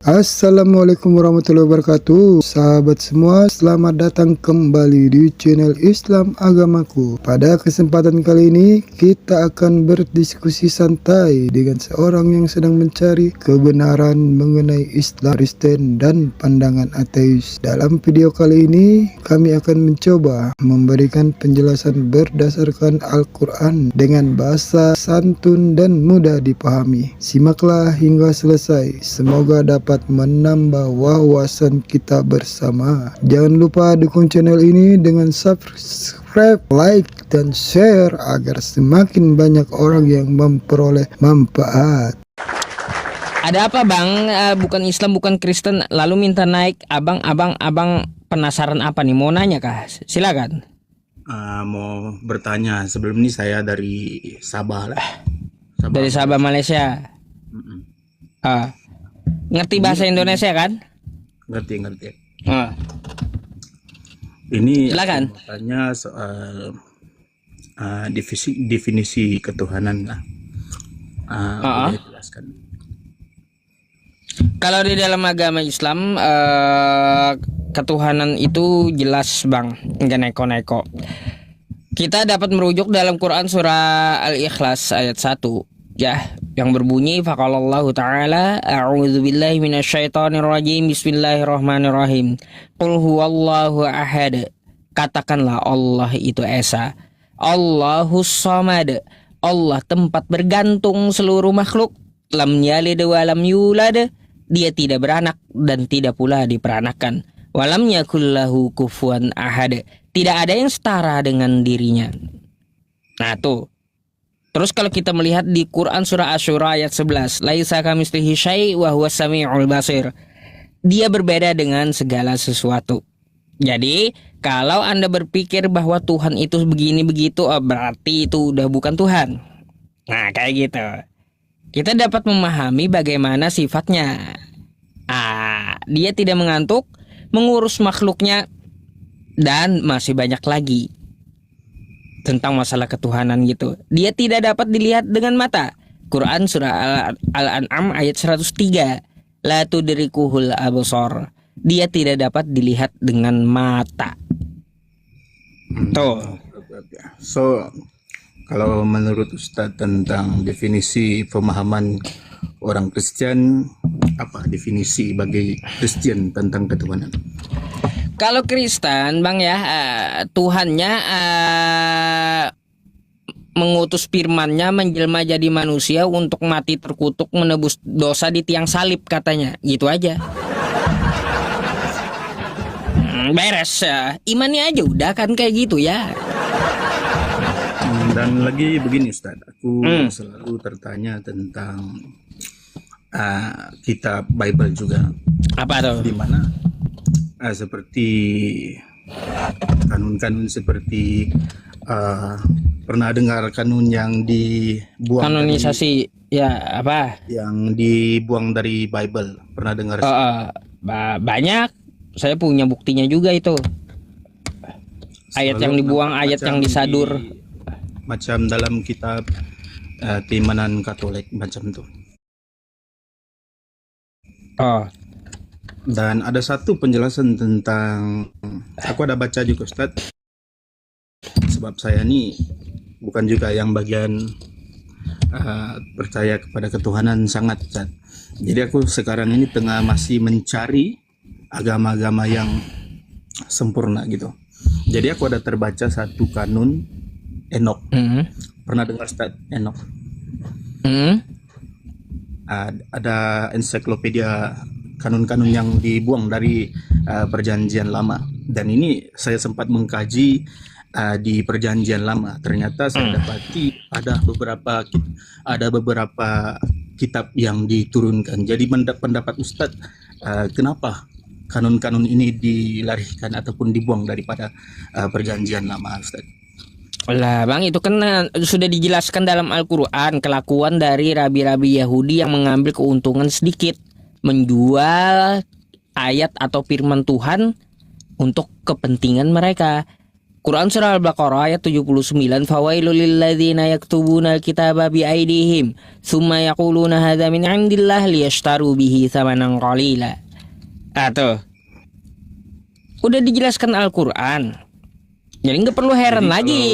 Assalamualaikum warahmatullahi wabarakatuh. Sahabat semua, selamat datang kembali di channel Islam Agamaku. Pada kesempatan kali ini kita akan berdiskusi santai dengan seorang yang sedang mencari kebenaran mengenai Islam, Kristen, dan pandangan ateis. Dalam video kali ini kami akan mencoba memberikan penjelasan berdasarkan Al-Quran dengan bahasa santun dan mudah dipahami. Simaklah hingga selesai, semoga dapat menambah wawasan kita bersama. Jangan lupa dukung channel ini dengan subscribe, like, dan share agar semakin banyak orang yang memperoleh manfaat. Ada apa bang? Bukan Islam, bukan Kristen, lalu minta naik. Abang penasaran apa nih? Mau nanya kah? Silakan. Mau bertanya. Sebelum ini saya dari Sabah lah. Dari Sabah, Malaysia. Ngerti bahasa Indonesia kan? Ngerti. Ini silakan. aku mau tanya soal definisi ketuhanan lah. Boleh jelaskan? Kalau di dalam agama Islam, ketuhanan itu jelas bang, nggak neko-neko. Kita dapat merujuk dalam Quran surah Al-Ikhlas ayat 1 ya, yang berbunyi faqalallahu ta'ala a'udzubillahi minasyaitonirrajim bismillahirrahmanirrahim qul huwallahu ahad. Katakanlah Allah itu esa, Allahus samad, Allah tempat bergantung seluruh makhluk, lam yalid wa lam yulad, dia tidak beranak dan tidak pula diperanakan, walam yakullahu kufuwan ahad, tidak ada yang setara dengan dirinya. Nah tuh. Terus kalau kita melihat di Quran surah Asy-Syura ayat 11, laisa kamitslihi syai' wa huwas samiul basir. Dia berbeda dengan segala sesuatu. Jadi, kalau Anda berpikir bahwa Tuhan itu begini begitu, berarti itu udah bukan Tuhan. Nah, kayak gitu. Kita dapat memahami bagaimana sifatnya. Dia tidak mengantuk, mengurus makhluknya, dan masih banyak lagi tentang masalah ketuhanan gitu. Dia tidak dapat dilihat dengan mata. Quran surah Al-An'am ayat 103. La tudrikuhul absar. Dia tidak dapat dilihat dengan mata. Tuh. So, kalau menurut Ustadz tentang definisi pemahaman orang Kristen, apa definisi bagi Kristen tentang ketuhanan? Kalau Kristen bang ya, Tuhannya mengutus firman-Nya menjelma jadi manusia untuk mati terkutuk menebus dosa di tiang salib katanya, gitu aja. Beres, imannya aja udah kan kayak gitu ya. Dan lagi begini Ustadz, aku selalu tertanya tentang kitab Bible juga. Apa tuh? Di mana seperti kanun-kanun seperti pernah dengar kanun yang dibuang kanonisasi ya apa? Yang dibuang dari Bible, pernah dengar? Banyak. Saya punya buktinya juga itu. Ayat yang dibuang, ayat yang disadur. Macam dalam kitab keimanan Katolik macam itu. Dan ada satu penjelasan tentang, aku ada baca juga Ustadz, sebab saya ini bukan juga yang bagian percaya kepada ketuhanan sangat Ustadz. Jadi aku sekarang ini tengah masih mencari agama-agama yang sempurna gitu. Jadi aku ada terbaca satu kanun Enok. Pernah dengar Ustadz Enok? Ada ensiklopedia kanun-kanun yang dibuang dari perjanjian lama, dan ini saya sempat mengkaji di perjanjian lama. Ternyata saya dapati ada beberapa kitab yang diturunkan. Jadi pendapat Ustadz, kenapa kanun-kanun ini dilarikan ataupun dibuang daripada perjanjian lama Ustadz? Lah bang, itu kan sudah dijelaskan dalam Al-Quran, kelakuan dari rabi-rabi Yahudi yang mengambil keuntungan sedikit, menjual ayat atau firman Tuhan untuk kepentingan mereka. Quran surah Al-Baqarah ayat 79, fawailul lilladzina yaktubuna al-kitaba biaidihim tsumma yaquluna hadza min 'indillah liyashtaru bihi tsamanan qalila. Tuh. Udah dijelaskan Al-Quran. Jadi nggak perlu heran Jadi lagi.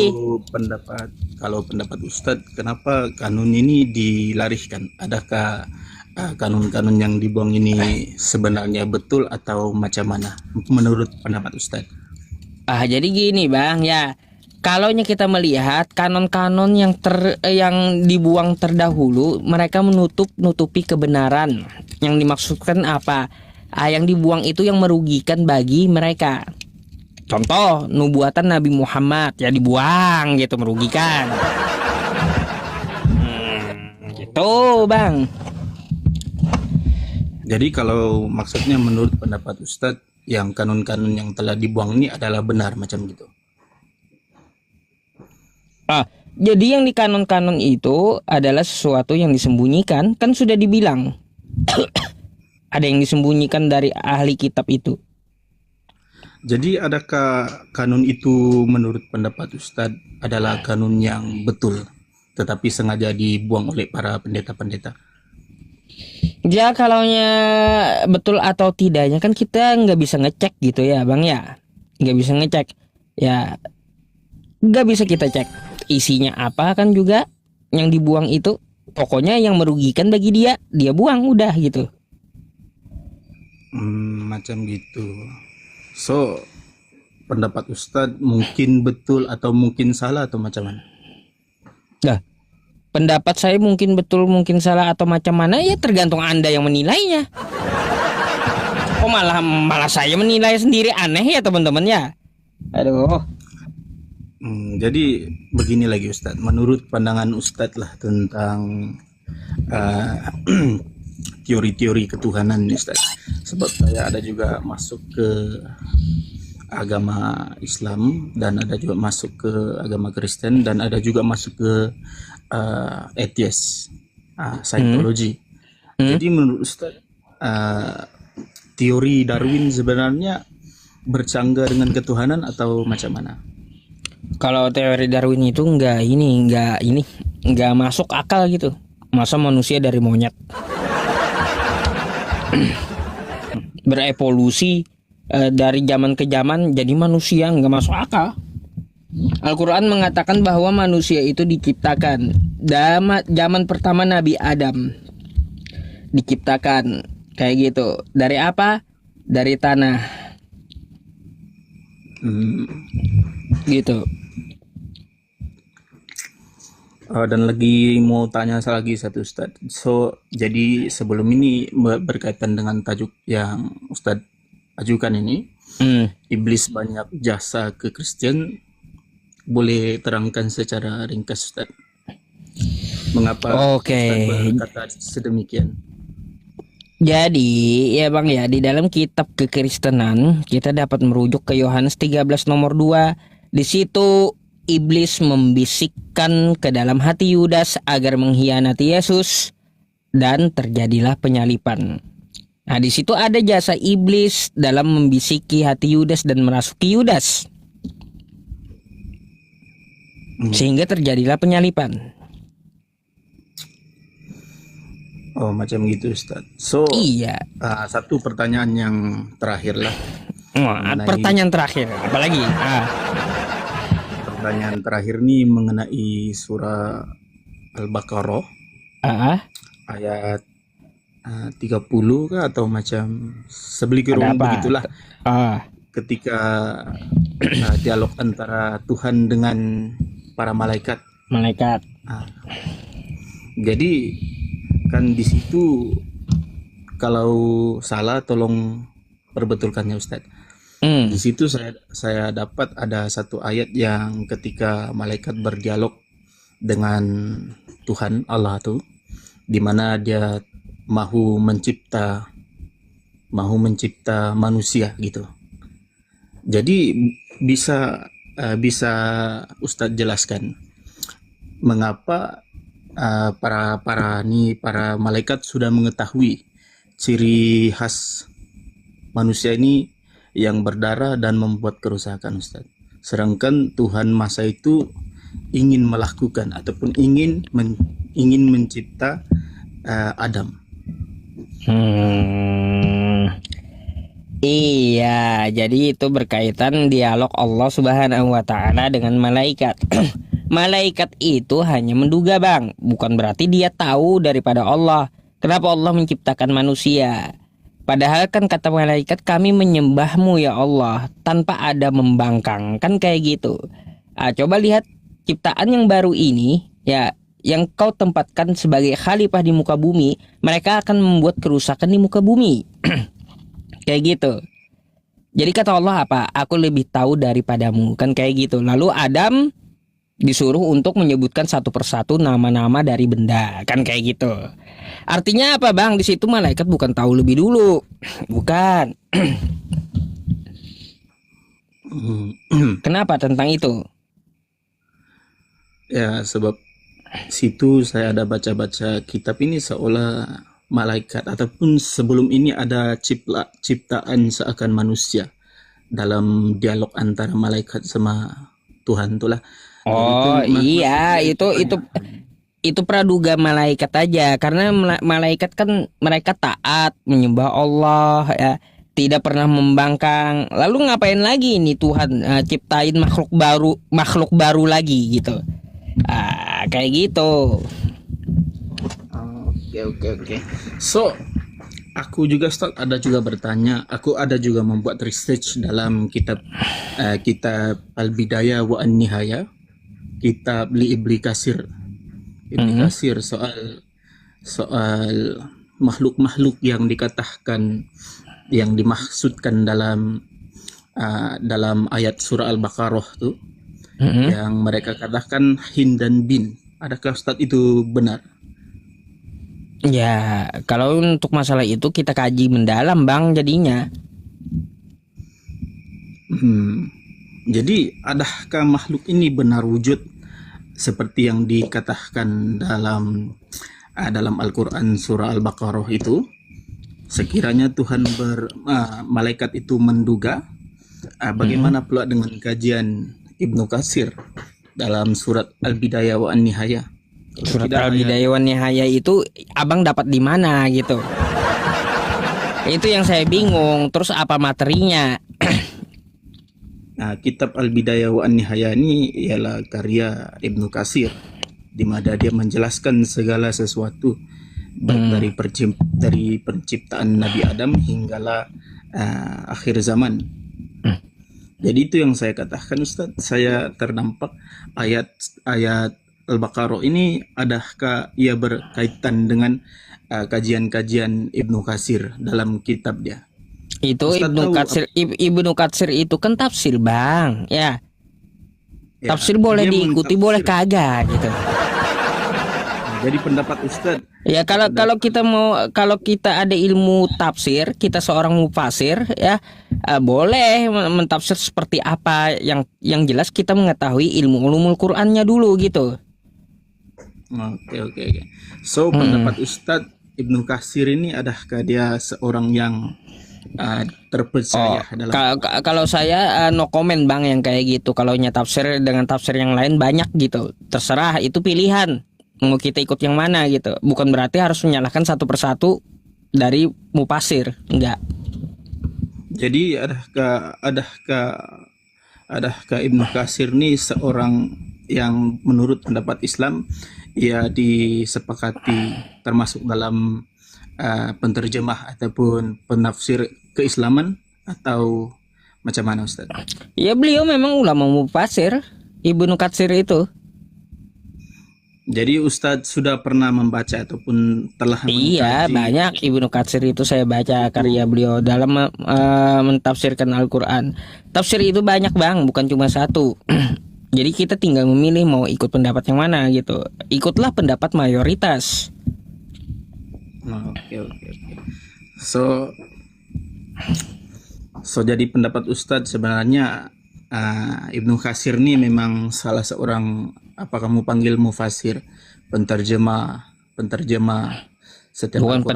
kalau pendapat Ustadz, kenapa kanun ini dilarihkan? Adakah kanun-kanun yang dibuang ini sebenarnya betul atau macam mana menurut pendapat Ustadz? Jadi gini Bang ya. Kalaunya kita melihat kanon-kanon yang dibuang terdahulu, mereka nutupi kebenaran. Yang dimaksudkan apa? Yang dibuang itu yang merugikan bagi mereka. Contoh, nubuatan Nabi Muhammad ya dibuang gitu, merugikan. Gitu Bang. Jadi kalau maksudnya menurut pendapat Ustadz, yang kanun-kanun yang telah dibuang ini adalah benar macam gitu. Jadi yang di kanon-kanon itu adalah sesuatu yang disembunyikan, kan sudah dibilang. Ada yang disembunyikan dari ahli kitab itu. Jadi adakah kanun itu menurut pendapat Ustadz adalah kanun yang betul, tetapi sengaja dibuang oleh para pendeta-pendeta? Ya kalaunya betul atau tidaknya kan kita nggak bisa ngecek gitu ya Bang ya. Nggak bisa ngecek. Ya nggak bisa kita cek isinya apa kan juga yang dibuang itu. Pokoknya yang merugikan bagi dia buang udah gitu. Macam gitu. So pendapat Ustadz mungkin betul atau mungkin salah atau macam mana? Nah, pendapat saya mungkin betul, mungkin salah atau macam mana ya tergantung Anda yang menilainya. Kok malah saya menilai sendiri, aneh ya teman-teman ya. Aduh. Jadi begini lagi Ustadz, menurut pandangan Ustadz lah tentang teori-teori ketuhanan Ustadz. Sebab saya ada juga masuk ke agama Islam dan ada juga masuk ke agama Kristen dan ada juga masuk ke atheist, Scientology. Jadi menurut Ustaz, teori Darwin sebenarnya bercanggah dengan ketuhanan atau macam mana? Kalau teori Darwin itu nggak masuk akal gitu. Masa manusia dari monyet berevolusi dari zaman ke zaman jadi manusia, nggak masuk akal. Al-Quran mengatakan bahwa manusia itu diciptakan zaman pertama Nabi Adam, diciptakan kayak gitu. Dari apa? Dari tanah. Gitu. Dan lagi mau tanya lagi satu Ustadz. So jadi sebelum ini berkaitan dengan tajuk yang Ustadz ajukan ini, iblis banyak jasa ke Kristen. Boleh terangkan secara ringkas Ustaz, mengapa Ustaz berkata sedemikian? Jadi ya Bang ya, di dalam kitab kekristenan kita dapat merujuk ke Yohanes 13 nomor 2. Di situ iblis membisikkan ke dalam hati Yudas agar mengkhianati Yesus dan terjadilah penyalipan. Nah, di situ ada jasa iblis dalam membisiki hati Yudas dan merasuki Yudas. Sehingga terjadilah penyalipan. Oh, macam gitu Ustaz. So, iya. Satu pertanyaan yang terakhir lah. Pertanyaan terakhir, apalagi? Pertanyaan terakhir nih mengenai surah Al-Baqarah. Ayat 30 kah atau macam sebelum begitulah. Ketika dialog antara Tuhan dengan para malaikat. Jadi kan di situ kalau salah tolong perbetulkannya Ustadz. Di situ saya dapat ada satu ayat yang ketika malaikat berdialog dengan Tuhan Allah tuh, di mana dia mahu mencipta manusia gitu. Jadi bisa Ustadz jelaskan mengapa para malaikat sudah mengetahui ciri khas manusia ini yang berdarah dan membuat kerusakan Ustadz. sedangkan Tuhan masa itu ingin melakukan ataupun ingin mencipta Adam. Iya, jadi itu berkaitan dialog Allah Subhanahu wa taala dengan malaikat. Malaikat itu hanya menduga, Bang, bukan berarti dia tahu daripada Allah. Kenapa Allah menciptakan manusia? Padahal kan kata malaikat, kami menyembahmu ya Allah, tanpa ada membangkang, kan kayak gitu. Coba lihat ciptaan yang baru ini, ya, yang kau tempatkan sebagai khalifah di muka bumi, mereka akan membuat kerusakan di muka bumi. Kayak gitu. Jadi kata Allah apa? Aku lebih tahu daripadamu, kan kayak gitu. Lalu Adam disuruh untuk menyebutkan satu persatu nama-nama dari benda, kan kayak gitu. Artinya apa, Bang? Di situ malaikat bukan tahu lebih dulu, bukan. Kenapa tentang itu? Ya, sebab situ saya ada baca-baca kitab ini seolah malaikat ataupun sebelum ini ada ciptaan seakan manusia dalam dialog antara malaikat sama Tuhan itulah. Oh iya, itu praduga malaikat aja, karena malaikat kan mereka taat menyembah Allah, ya, tidak pernah membangkang. Lalu ngapain lagi ini Tuhan ciptain makhluk baru lagi gitu. Kayak gitu. Oke. So, aku juga Ustaz ada juga bertanya, aku ada juga membuat research dalam kitab Al-Bidayah wa An-Nihayah, kitab li Ibnu Katsir. Ibnu Katsir soal makhluk-makhluk yang dikatakan yang dimaksudkan dalam ayat surah Al-Baqarah tuh, yang mereka katakan hin dan bin. Adakah Ustaz itu benar? Ya, kalau untuk masalah itu kita kaji mendalam, Bang, jadinya. Jadi, adakah makhluk ini benar wujud seperti yang dikatakan dalam Al-Quran surah Al-Baqarah itu? Sekiranya Tuhan malaikat itu menduga, bagaimana pula dengan kajian Ibnu Katsir dalam surat Al-Bidayah wa An-Nihayah? Surat Al-Bidayah wa Nihayah itu Abang dapat di mana gitu? Itu yang saya bingung. Terus apa materinya? Nah, kitab Al-Bidayah wa An-Nihayah ini ialah karya Ibnu Katsir, di mana dia menjelaskan segala sesuatu dari penciptaan Nabi Adam hinggalah akhir zaman. Jadi itu yang saya katakan, Ustaz. Saya terdampak ayat Al-Baqarah ini, adakah ia berkaitan dengan kajian-kajian Ibnu Katsir dalam kitab dia? Itu Ibnu Katsir itu kan tafsir, Bang. Ya. Tafsir boleh diikuti, boleh kagak gitu. Jadi pendapat Ustaz. Ya kalau kita ada ilmu tafsir, kita seorang mufasir, ya boleh mentafsir seperti apa, yang jelas kita mengetahui ilmu ulumul Qur'annya dulu gitu. Oke. So, pendapat Ustadz Ibnu Katsir ini, adakah dia seorang yang terpercaya dalam? Kalau saya no comment, Bang, yang kayak gitu. Kalau tafsir dengan tafsir yang lain banyak gitu. Terserah, itu pilihan. Mau kita ikut yang mana gitu. Bukan berarti harus menyalahkan satu persatu dari mufasir, enggak. Jadi adakah Ibnu Katsir ini seorang yang menurut pendapat Islam ia disepakati termasuk dalam penterjemah ataupun penafsir keislaman, atau macam mana, Ustaz? Ya, beliau memang ulama mufasir, Ibnu Katsir itu. Jadi Ustadz sudah pernah membaca ataupun telah mengkaji? Iya, banyak Ibnu Katsir itu saya baca karya beliau dalam mentafsirkan Al-Quran. Tafsir itu banyak, Bang, bukan cuma satu. Jadi kita tinggal memilih mau ikut pendapat yang mana gitu. Ikutlah pendapat mayoritas. Oke. So jadi pendapat Ustadz sebenarnya Ibnu Katsir ini memang salah seorang, apa kamu panggil mufasir, penterjemah setiap bukan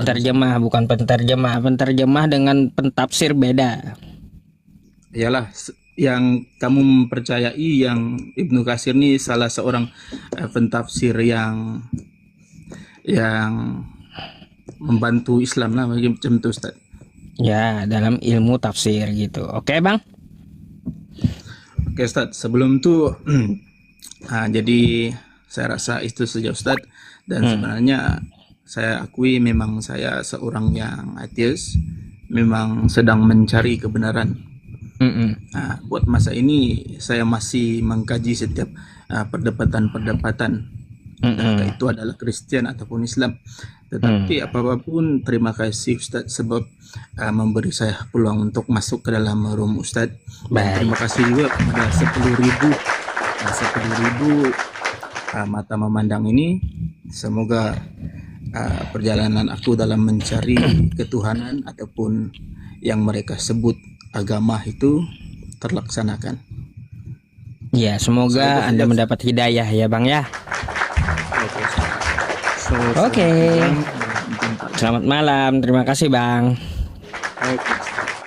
penterjemah dengan pentafsir beda. Iyalah, yang kamu mempercayai yang Ibnu Katsir ini salah seorang pentafsir yang membantu Islam lah macam itu Ustaz. Ya, dalam ilmu tafsir gitu. Oke, Bang. Oke Ustaz, sebelum itu jadi saya rasa itu saja Ustaz, dan sebenarnya saya akui memang saya seorang yang ateis, memang sedang mencari kebenaran. Nah, buat masa ini saya masih mengkaji setiap perdebatan-perdebatan, entah itu adalah Kristen ataupun Islam. Tetapi apapun, terima kasih Ustadz sebab memberi saya peluang untuk masuk ke dalam room Ustadz. Dan terima kasih juga kepada 10.000 mata memandang ini. Semoga perjalanan aku dalam mencari ketuhanan ataupun yang mereka sebut agama itu terlaksanakan. Ya, semoga Anda mendapat hidayah ya, Bang ya. Oke. Selamat malam. Terima kasih, Bang. Oke.